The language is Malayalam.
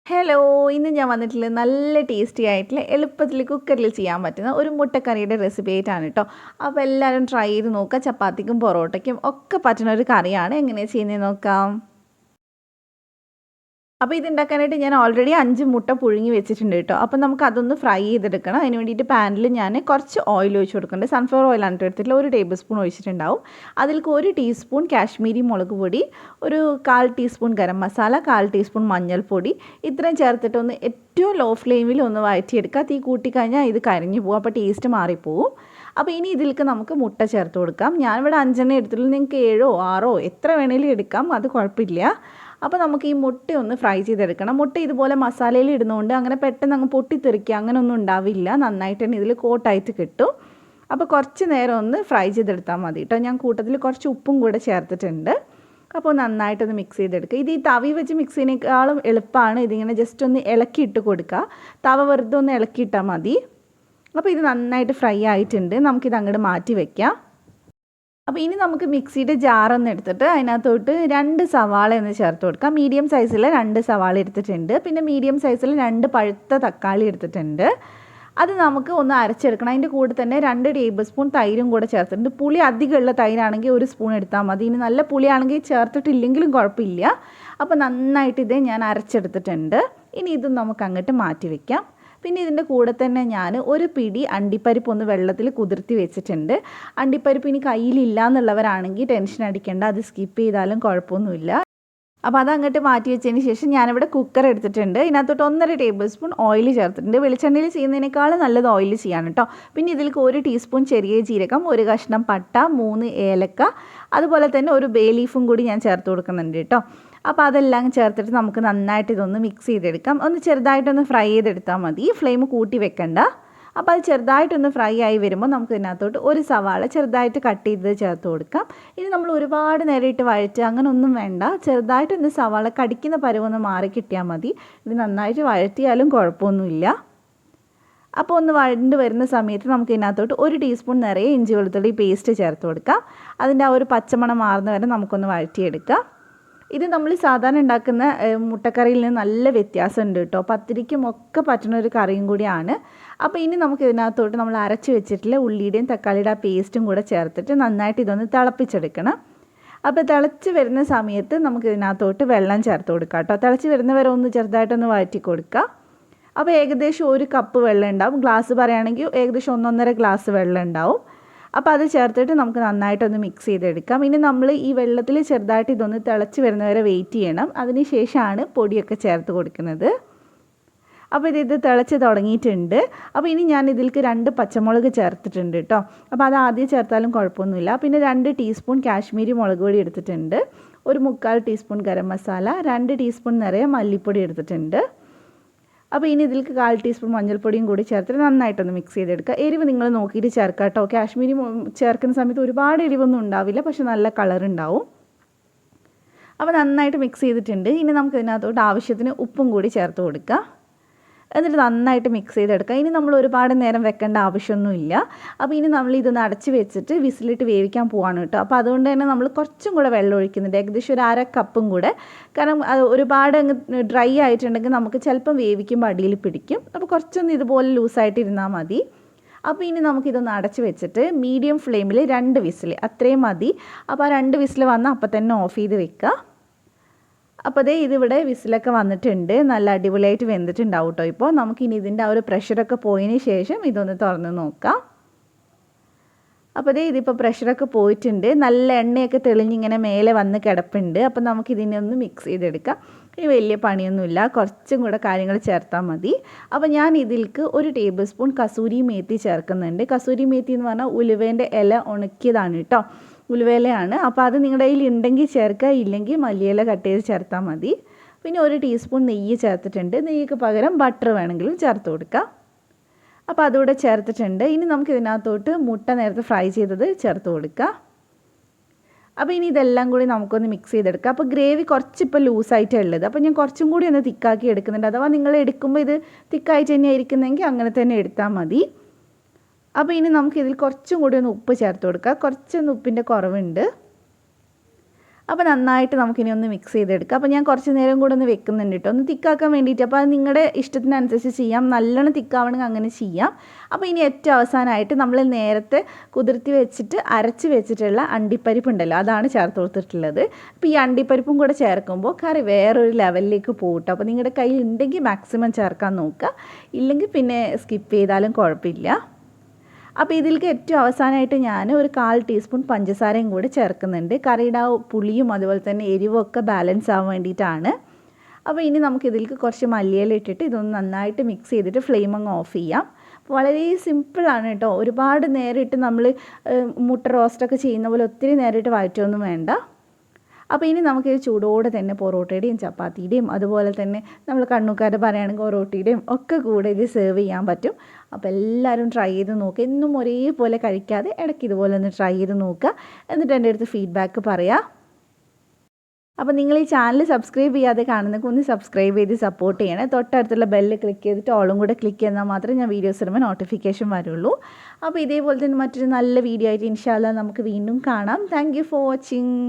ഹലോ, ഇന്ന് ഞാൻ വന്നിട്ടുള്ളത് നല്ല ടേസ്റ്റി ആയിട്ടുള്ള എളുപ്പത്തിൽ കുക്കറിൽ ചെയ്യാൻ പറ്റുന്ന ഒരു മുട്ടക്കറിയുടെ റെസിപ്പി ആയിട്ടാണ് കേട്ടോ. അപ്പോൾ എല്ലാവരും ട്രൈ ചെയ്ത് നോക്കുക. ചപ്പാത്തിക്കും പൊറോട്ടയ്ക്കും ഒക്കെ പറ്റുന്ന ഒരു കറിയാണ്. എങ്ങനെയാണ് ചെയ്യുന്നത് നോക്കാം. അപ്പോൾ ഇതുണ്ടാക്കാനായിട്ട് ഞാൻ ഓൾറെഡി 5 മുട്ട പുഴുങ്ങി വെച്ചിട്ടുണ്ട് കേട്ടോ. അപ്പോൾ നമുക്ക് അതൊന്ന് ഫ്രൈ ചെയ്തെടുക്കണം. അതിന് വേണ്ടിയിട്ട് പാനിൽ ഞാൻ കുറച്ച് ഓയിൽ ഒഴിച്ച് കൊടുക്കുന്നുണ്ട്. സൺഫ്ലവർ ഓയിലാണ് എടുത്തിട്ടുള്ള 1 ടേബിൾ സ്പൂൺ ഒഴിച്ചിട്ടുണ്ടാവും. അതിലേക്ക് 1 ടീസ്പൂൺ കാശ്മീരി മുളക് പൊടി, ഒരു 1/4 ടീസ്പൂൺ ഗരം മസാല, 1/4 ടീസ്പൂൺ മഞ്ഞൾപ്പൊടി ഇത്രയും ചേർത്തിട്ട് ഒന്ന് ഏറ്റവും ലോ ഫ്ലെയിമിൽ ഒന്ന് വഴറ്റിയെടുക്കുക. തീ കൂട്ടിക്കഴിഞ്ഞാൽ ഇത് കരിഞ്ഞു പോകും, അപ്പോൾ ടേസ്റ്റ് മാറിപ്പോവും. അപ്പോൾ ഇനി ഇതിലേക്ക് നമുക്ക് മുട്ട ചേർത്ത് കൊടുക്കാം. ഞാനിവിടെ 5 എടുത്തിട്ടുള്ളൂ. നിങ്ങൾക്ക് 7 6 എത്ര വേണേലും എടുക്കാം, അത് കുഴപ്പമില്ല. അപ്പോൾ നമുക്ക് ഈ മുട്ട ഒന്ന് ഫ്രൈ ചെയ്തെടുക്കണം. മുട്ട ഇതുപോലെ മസാലയിൽ ഇടുന്നതുകൊണ്ട് അങ്ങനെ പെട്ടെന്ന് അങ്ങ് പൊട്ടിത്തെറിക്കുക അങ്ങനെയൊന്നും ഉണ്ടാവില്ല. നന്നായിട്ട് തന്നെ ഇതിൽ കോട്ടായിട്ട് കിട്ടും. അപ്പോൾ കുറച്ച് നേരം ഒന്ന് ഫ്രൈ ചെയ്തെടുത്താൽ മതി കേട്ടോ. ഞാൻ കൂട്ടത്തിൽ കുറച്ച് ഉപ്പും കൂടെ ചേർത്തിട്ടുണ്ട്. അപ്പോൾ നന്നായിട്ടൊന്ന് മിക്സ് ചെയ്തെടുക്കുക. ഇത് ഈ തവി വെച്ച് മിക്സ് ചെയ്യുന്നതിനേക്കാളും എളുപ്പമാണ്. ഇതിങ്ങനെ ജസ്റ്റ് ഒന്ന് ഇളക്കിയിട്ട് കൊടുക്കുക. തവ വെറുതെ ഒന്ന് ഇളക്കിയിട്ടാൽ മതി. അപ്പോൾ ഇത് നന്നായിട്ട് ഫ്രൈ ആയിട്ടുണ്ട്. നമുക്കിത് അങ്ങോട്ട് മാറ്റി വയ്ക്കാം. അപ്പോൾ ഇനി നമുക്ക് മിക്സിയുടെ ജാറൊന്ന് എടുത്തിട്ട് അതിനകത്തോട്ട് 2 സവാള ഒന്ന് ചേർത്ത് കൊടുക്കാം. മീഡിയം സൈസിൽ 2 സവാള എടുത്തിട്ടുണ്ട്. പിന്നെ മീഡിയം സൈസിൽ 2 പഴുത്ത തക്കാളി എടുത്തിട്ടുണ്ട്. അത് നമുക്ക് ഒന്ന് അരച്ചെടുക്കണം. അതിൻ്റെ കൂടെ തന്നെ 2 ടേബിൾ സ്പൂൺ തൈരും കൂടെ ചേർത്തിട്ടുണ്ട്. പുളി അധികമുള്ള തൈരാണെങ്കിൽ 1 സ്പൂൺ എടുത്താൽ മതി. ഇനി നല്ല പുളിയാണെങ്കിൽ ചേർത്തിട്ടില്ലെങ്കിലും കുഴപ്പമില്ല. അപ്പോൾ നന്നായിട്ട് ഇത് ഞാൻ അരച്ചെടുത്തിട്ടുണ്ട്. ഇനി ഇത് നമുക്ക് അങ്ങോട്ട് മാറ്റി വയ്ക്കാം. പിന്നെ ഇതിൻ്റെ കൂടെ തന്നെ ഞാൻ 1 പിടി അണ്ടിപ്പരിപ്പ് ഒന്ന് വെള്ളത്തിൽ കുതിർത്തി വെച്ചിട്ടുണ്ട്. അണ്ടിപ്പരിപ്പ് ഇനി കയ്യിലില്ല എന്നുള്ളവരാണെങ്കിൽ ടെൻഷൻ അടിക്കേണ്ട, അത് സ്കിപ്പ് ചെയ്താലും കുഴപ്പമൊന്നുമില്ല. അപ്പോൾ അതങ്ങോട്ട് മാറ്റി വെച്ചതിന് ശേഷം ഞാനിവിടെ കുക്കർ എടുത്തിട്ടുണ്ട്. ഇതിനകത്തോട്ട് 1.5 ടേബിൾ സ്പൂൺ ഓയിൽ ചേർത്തിട്ടുണ്ട്. വെളിച്ചെണ്ണയിൽ ചെയ്യുന്നതിനേക്കാളും നല്ലത് ഓയിൽ ചെയ്യാണ് കേട്ടോ. പിന്നെ ഇതിലേക്ക് 1 ടീസ്പൂൺ ചെറിയ ജീരകം, 1 കഷ്ണം പട്ട, 3 ഏലക്ക, അതുപോലെ തന്നെ 1 ബേ ലീഫും കൂടി ഞാൻ ചേർത്ത് കൊടുക്കുന്നുണ്ട് കേട്ടോ. അപ്പോൾ അതെല്ലാം ചേർത്തിട്ട് നമുക്ക് നന്നായിട്ട് ഇതൊന്ന് മിക്സ് ചെയ്തെടുക്കാം. ഒന്ന് ചെറുതായിട്ടൊന്ന് ഫ്രൈ ചെയ്തെടുത്താൽ മതി. ഫ്ലെയിം കൂട്ടി വെക്കണ്ട. അപ്പോൾ അത് ചെറുതായിട്ടൊന്ന് ഫ്രൈ ആയി വരുമ്പോൾ നമുക്ക് ഇതിനകത്തോട്ട് 1 സവാള ചെറുതായിട്ട് കട്ട് ചെയ്ത് ചേർത്ത് കൊടുക്കാം. ഇനി നമ്മൾ ഒരുപാട് നേരം ഇട്ട് വഴറ്റുക അങ്ങനെ ഒന്നും വേണ്ട. ചെറുതായിട്ടൊന്ന് സവാള കടിക്കുന്ന പരുവൊന്ന് മാറി കിട്ടിയാൽ മതി. ഇത് നന്നായിട്ട് വഴറ്റിയാലും കുഴപ്പമൊന്നുമില്ല. അപ്പോൾ ഒന്ന് വഴണ്ട് വരുന്ന സമയത്ത് നമുക്ക് ഇതിനകത്തോട്ട് 1 ടീസ്പൂൺ നിറയെ ഇഞ്ചി വെളുത്തുള്ളി പേസ്റ്റ് ചേർത്ത് കൊടുക്കാം. അതിൻ്റെ ആ ഒരു പച്ചമണം മാറുന്ന വരെ നമുക്കൊന്ന് വഴറ്റിയെടുക്കാം. ഇത് നമ്മൾ സാധാരണ ഉണ്ടാക്കുന്ന മുട്ടക്കറിയിൽ നിന്ന് നല്ല വ്യത്യാസമുണ്ട് കേട്ടോ. പത്തിരിക്കും ഒക്കെ പറ്റുന്ന ഒരു കറിയും കൂടിയാണ്. അപ്പോൾ ഇനി നമുക്ക് ഇതിനകത്തോട്ട് നമ്മൾ അരച്ച് വെച്ചിട്ടുള്ള ഉള്ളിയുടെയും തക്കാളിയുടെ ആ പേസ്റ്റും കൂടെ ചേർത്തിട്ട് നന്നായിട്ട് ഇതൊന്ന് തിളപ്പിച്ചെടുക്കണം. അപ്പോൾ തിളച്ച് വരുന്ന സമയത്ത് നമുക്ക് ഇതിനകത്തോട്ട് വെള്ളം ചേർത്ത് കൊടുക്കാം കേട്ടോ. തിളച്ച് വരുന്നവരെ ഒന്ന് ചെറുതായിട്ടൊന്ന് വഴറ്റി കൊടുക്കുക. അപ്പോൾ ഏകദേശം 1 കപ്പ് വെള്ളം ഉണ്ടാവും. ഗ്ലാസ് പറയുകയാണെങ്കിൽ ഏകദേശം 1.5 ഗ്ലാസ് വെള്ളം ഉണ്ടാവും. അപ്പോൾ അത് ചേർത്തിട്ട് നമുക്ക് നന്നായിട്ടൊന്ന് മിക്സ് ചെയ്തെടുക്കാം. ഇനി നമ്മൾ ഈ വെള്ളത്തിൽ ചെറുതായിട്ട് ഇതൊന്ന് തിളച്ച് വരുന്നവരെ വെയിറ്റ് ചെയ്യണം. അതിന് ശേഷമാണ് പൊടിയൊക്കെ ചേർത്ത് കൊടുക്കുന്നത്. അപ്പോൾ ഇത് തിളച്ച് തുടങ്ങിയിട്ടുണ്ട്. അപ്പോൾ ഇനി ഞാൻ ഇതിലേക്ക് 2 പച്ചമുളക് ചേർത്തിട്ടുണ്ട് കേട്ടോ. അപ്പോൾ അത് ആദ്യം ചേർത്താലും കുഴപ്പമൊന്നുമില്ല. പിന്നെ 2 ടീസ്പൂൺ കാശ്മീരി മുളക് പൊടി എടുത്തിട്ടുണ്ട്. 1/4 ടീസ്പൂൺ ഗരം മസാല, 2 ടീസ്പൂൺ നിറയെ മല്ലിപ്പൊടി എടുത്തിട്ടുണ്ട്. അപ്പോൾ ഇനി ഇതിലേക്ക് 1/4 ടീസ്പൂൺ മഞ്ഞൾപ്പൊടിയും കൂടി ചേർത്തിട്ട് നന്നായിട്ടൊന്ന് മിക്സ് ചെയ്തെടുക്കുക. എരിവ് നിങ്ങൾ നോക്കിയിട്ട് ചേർക്കുക കേട്ടോ. കാശ്മീരി ചേർക്കുന്ന സമയത്ത് ഒരുപാട് എരിവൊന്നും ഉണ്ടാവില്ല, പക്ഷെ നല്ല കളർ ഉണ്ടാവും. അപ്പോൾ നന്നായിട്ട് മിക്സ് ചെയ്തിട്ടുണ്ട്. ഇനി നമുക്ക് ഇതിനകത്തോട്ട് ആവശ്യത്തിന് ഉപ്പും കൂടി ചേർത്ത് കൊടുക്കുക. എന്നിട്ട് നന്നായിട്ട് മിക്സ് ചെയ്തെടുക്കുക. ഇനി നമ്മൾ ഒരുപാട് നേരം വെക്കേണ്ട ആവശ്യമൊന്നുമില്ല. അപ്പോൾ ഇനി നമ്മൾ ഇതൊന്ന് അടച്ച് വെച്ചിട്ട് വിസിലിട്ട് വേവിക്കാൻ പോവാണ് കേട്ടോ. അപ്പോൾ അതുകൊണ്ട് തന്നെ നമ്മൾ കുറച്ചും കൂടെ വെള്ളം ഒഴിക്കുന്നുണ്ട്. ഏകദേശം 1/2 കപ്പും കൂടെ. കാരണം അത് ഒരുപാട് അങ്ങ് ഡ്രൈ ആയിട്ടുണ്ടെങ്കിൽ നമുക്ക് ചിലപ്പം വേവിക്കുമ്പോൾ അടിയിൽ പിടിക്കും. അപ്പോൾ കുറച്ചൊന്ന് ഇതുപോലെ ലൂസായിട്ട് ഇരുന്നാൽ മതി. അപ്പോൾ ഇനി നമുക്കിതൊന്ന് അടച്ച് വെച്ചിട്ട് മീഡിയം ഫ്ലെയിമിൽ 2 വിസിൽ അത്രയും മതി. അപ്പോൾ ആ 2 വിസിൽ വന്നാൽ അപ്പോൾ തന്നെ ഓഫ് ചെയ്ത് വെക്കുക. അപ്പോൾ അതേ ഇതിവിടെ വിസിലൊക്കെ വന്നിട്ടുണ്ട്. നല്ല അടിപൊളിയായിട്ട് വെന്തിട്ടുണ്ടാവും കേട്ടോ. ഇപ്പോൾ നമുക്കിനി ഇതിൻ്റെ ആ ഒരു പ്രഷറൊക്കെ പോയതിന് ശേഷം ഇതൊന്ന് തുറന്ന് നോക്കാം. അപ്പോൾ അതേ ഇതിപ്പോൾ പ്രഷറൊക്കെ പോയിട്ടുണ്ട്. നല്ല എണ്ണയൊക്കെ തെളിഞ്ഞിങ്ങനെ മേലെ വന്ന് കിടപ്പുണ്ട്. അപ്പോൾ നമുക്കിതിനെ ഒന്ന് മിക്സ് ചെയ്തെടുക്കാം. ഇനി വലിയ പണിയൊന്നുമില്ല, കുറച്ചും കൂടെ കാര്യങ്ങൾ ചേർത്താൽ മതി. അപ്പോൾ ഞാൻ ഇതിലേക്ക് 1 ടേബിൾ സ്പൂൺ കസൂരി മേത്തി ചേർക്കുന്നുണ്ട്. കസൂരി മേത്തി എന്ന് പറഞ്ഞാൽ ഉലുവേൻ്റെ ഇല ഉണക്കിയതാണ് കേട്ടോ. ഉലുവേലയാണ്. അപ്പോൾ അത് നിങ്ങളുടെ കയ്യിൽ ഉണ്ടെങ്കിൽ ചേർക്കുക, ഇല്ലെങ്കിൽ മല്ലിയില കട്ട് ചെയ്ത് ചേർത്താൽ മതി. പിന്നെ 1 ടീസ്പൂൺ നെയ്യ് ചേർത്തിട്ടുണ്ട്. നെയ്യ്ക്ക് പകരം ബട്ടർ വേണമെങ്കിലും ചേർത്ത് കൊടുക്കുക. അപ്പോൾ അതുകൂടെ ചേർത്തിട്ടുണ്ട്. ഇനി നമുക്ക് ഇതിനകത്തോട്ട് മുട്ട നേരത്തെ ഫ്രൈ ചെയ്തത് ചേർത്ത് കൊടുക്കുക. അപ്പോൾ ഇനി ഇതെല്ലാം കൂടി നമുക്കൊന്ന് മിക്സ് ചെയ്തെടുക്കാം. അപ്പോൾ ഗ്രേവി കുറച്ചിപ്പോൾ ലൂസായിട്ടാണ് ഉള്ളത്. അപ്പോൾ ഞാൻ കുറച്ചും കൂടി ഒന്ന് തിക്കാക്കി എടുക്കുന്നുണ്ട്. അഥവാ നിങ്ങൾ എടുക്കുമ്പോൾ ഇത് തിക്കായിട്ട് തന്നെ ഇരിക്കുന്നെങ്കിൽ അങ്ങനെ തന്നെ എടുത്താൽ മതി. അപ്പോൾ ഇനി നമുക്കിതിൽ കുറച്ചും കൂടി ഒന്ന് ഉപ്പ് ചേർത്ത് കൊടുക്കുക. കുറച്ചൊന്ന് ഉപ്പിൻ്റെ കുറവുണ്ട്. അപ്പോൾ നന്നായിട്ട് നമുക്കിനി ഒന്ന് മിക്സ് ചെയ്തെടുക്കാം. അപ്പോൾ ഞാൻ കുറച്ച് നേരം കൂടെ ഒന്ന് വെക്കുന്നുണ്ട് കേട്ടോ, ഒന്ന് തിക്കാക്കാൻ വേണ്ടിയിട്ട്. അപ്പോൾ അത് നിങ്ങളുടെ ഇഷ്ടത്തിനനുസരിച്ച് ചെയ്യാം, നല്ലോണം തിക്കാവണമെങ്കിൽ അങ്ങനെ ചെയ്യാം. അപ്പോൾ ഇനി ഏറ്റവും അവസാനമായിട്ട് നമ്മൾ നേരത്തെ കുതിർത്തി വെച്ചിട്ട് അരച്ച് വെച്ചിട്ടുള്ള അണ്ടിപ്പരിപ്പ് ഉണ്ടല്ലോ, അതാണ് ചേർത്ത് കൊടുത്തിട്ടുള്ളത്. അപ്പോൾ ഈ അണ്ടിപ്പരിപ്പും കൂടെ ചേർക്കുമ്പോൾ കറി വേറൊരു ലെവലിലേക്ക് പോകട്ടോ. അപ്പോൾ നിങ്ങളുടെ കയ്യിൽ ഉണ്ടെങ്കിൽ മാക്സിമം ചേർക്കാൻ നോക്കുക, ഇല്ലെങ്കിൽ പിന്നെ സ്കിപ്പ് ചെയ്താലും കുഴപ്പമില്ല. അപ്പോൾ ഇതിലേക്ക് ഏറ്റവും അവസാനമായിട്ട് ഞാൻ ഒരു 1/4 ടീസ്പൂൺ പഞ്ചസാരയും കൂടി ചേർക്കുന്നുണ്ട്. കറിയുടെ പുളിയും അതുപോലെ തന്നെ എരിവും ഒക്കെ ബാലൻസ് ആവാൻ വേണ്ടിയിട്ടാണ്. അപ്പോൾ ഇനി നമുക്കിതിലേക്ക് കുറച്ച് മല്ലിയില ഇട്ടിട്ട് ഇതൊന്ന് നന്നായിട്ട് മിക്സ് ചെയ്തിട്ട് ഫ്ലെയിം അങ്ങ് ഓഫ് ചെയ്യാം. വളരെ സിമ്പിളാണ് കേട്ടോ. ഒരുപാട് നേരം ഇട്ട് നമ്മൾ മുട്ട റോസ്റ്റൊക്കെ ചെയ്യുന്ന പോലെ ഒത്തിരി നേരം ഇട്ട് വഴറ്റൊന്നും വേണ്ട. അപ്പോൾ ഇനി നമുക്കിത് ചൂടോടെ തന്നെ പൊറോട്ടയുടെയും ചപ്പാത്തിയുടെയും അതുപോലെ തന്നെ നമ്മൾ കണ്ണൂക്കാർ പറയുകയാണെങ്കിൽ ഒറോട്ടിയുടെയും ഒക്കെ കൂടെ ഇത് സെർവ് ചെയ്യാൻ പറ്റും. അപ്പോൾ എല്ലാവരും ട്രൈ ചെയ്ത് നോക്കുക. എന്നും ഒരേപോലെ കഴിക്കാതെ ഇടയ്ക്ക് ഇതുപോലെ ഒന്ന് ട്രൈ ചെയ്ത് നോക്കുക. എന്നിട്ട് എൻ്റെ അടുത്ത് ഫീഡ്ബാക്ക് പറയുക. അപ്പോൾ നിങ്ങൾ ഈ ചാനൽ സബ്സ്ക്രൈബ് ചെയ്യാതെ കാണുന്നെങ്കിൽ ഒന്ന് സബ്സ്ക്രൈബ് ചെയ്ത് സപ്പോർട്ട് ചെയ്യണേ. തൊട്ടടുത്തുള്ള ബെല്ല് ക്ലിക്ക് ചെയ്തിട്ട് ഓളും കൂടെ ക്ലിക്ക് ചെയ്താൽ മാത്രമേ ഞാൻ വീഡിയോസ് ഇടുമ്പോൾ നോട്ടിഫിക്കേഷൻ വരുള്ളൂ. അപ്പോൾ ഇതേപോലെ തന്നെ മറ്റൊരു നല്ല വീഡിയോ ആയിട്ട് ഇൻഷാ അല്ലാഹ് നമുക്ക് വീണ്ടും കാണാം. Thank you for watching.